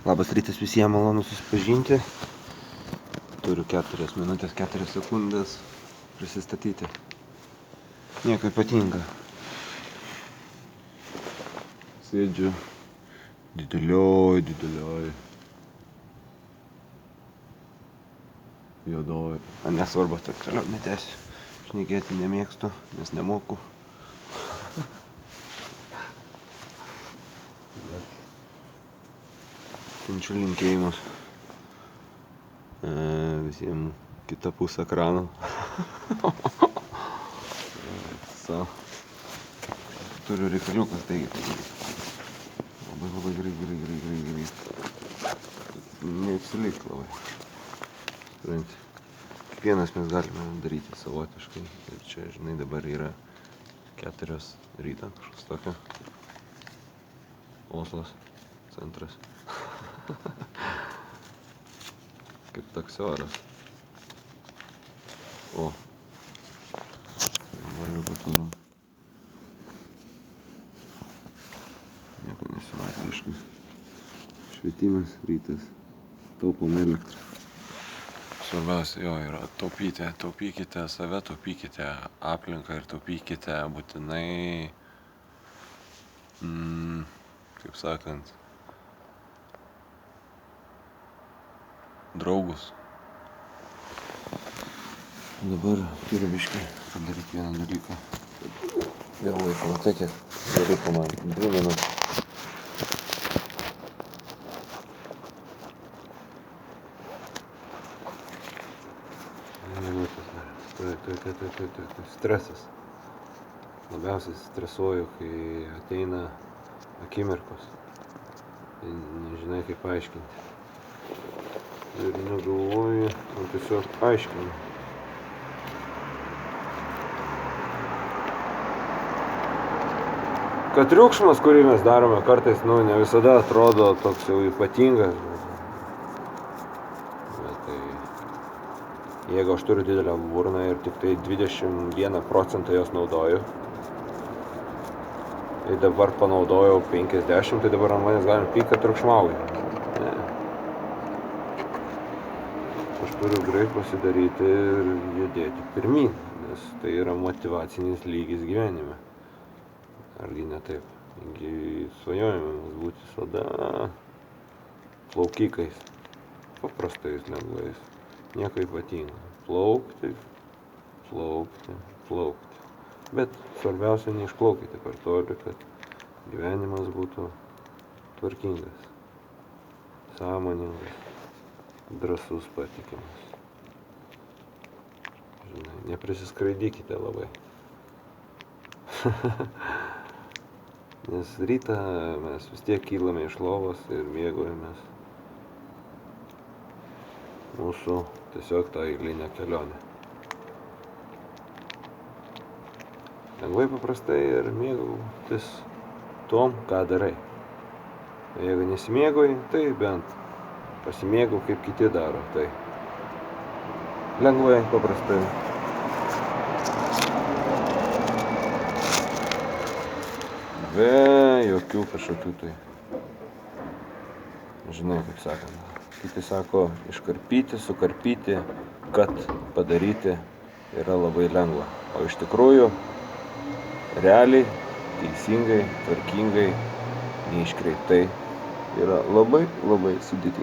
Labas rytas visiems, malonu susipažinti. Turiu 4 minutės 4 sekundės prisistatyti. Nieko ypatinga. Sėdžiu didelioj juodoj. Nesvarbu, tai toliau netęsiu. Šnekėti nemėgstu, nes nemoku. Siunčiu linkėjimus visiems kitą pusę ekrano. Turiu reikaliukas, taigi. Labai gerai. Neatsilik labai. Supranti. Kiekvienas mes galime daryti savotiškai. Ir čia, žinai, dabar yra 4 ryto, kažkas tokio. Oslas, centras. Kaip taksioras. Valiu paturum. Nieko nesimatė, aišku. Švietimas, rytas. Taupom elektrą. Svarbiausia yra taupykite save, taupykite aplinką ir taupykite būtinai, kaip sakant, draugus. Dabar turiu biškį padaryti vieną dalyką. Vėl laiko, matai kiek laiko man, 2 minutės. Stresas. Labiausiai stresuoju, kai ateina akimirkos. Nežinai kaip paaiškinti. Ir negalvoju, o tiesiog aiškinu. Kad triukšmas, kurį mes darome, kartais ne visada atrodo toks jau ypatingas. Bet tai, jeigu aš turiu didelę burną ir tik tai 21% jos naudoju, tai dabar panaudojau 50, tai dabar ant manęs galim pykt, kad triukšmauju. Aš turiu greit pasidaryti ir judėti pirmyn, nes tai yra motyvacinis lygis gyvenime. Argi ne taip? Svajojame mes būti visada plaukikais, paprastais, lengvais, nieko ypatingo. Plaukti. Bet svarbiausia neišplaukite per toli, kad gyvenimas būtų tvarkingas, sąmoningas, drąsus, patikimas. Žinai, neprisiskraidykite labai. Nes rytą mes vis tiek kylame iš lovos ir mėgaujamės mūsų tiesiog tą eilinę kelionę. Lengvai, paprastai ir mėgautis tom, ką darai. Jeigu nesimėgauji, tai bent pasimėgau kaip kiti daro. Tai lengvai, paprastai. Be jokių kažkokių tai, žinai, kaip sakant. Kiti sako, iškarpyti, sukarpyti, kad padaryti yra labai lengva. O iš tikrųjų, realiai, teisingai, tvarkingai, neiškreiptai yra labai sudėtinga.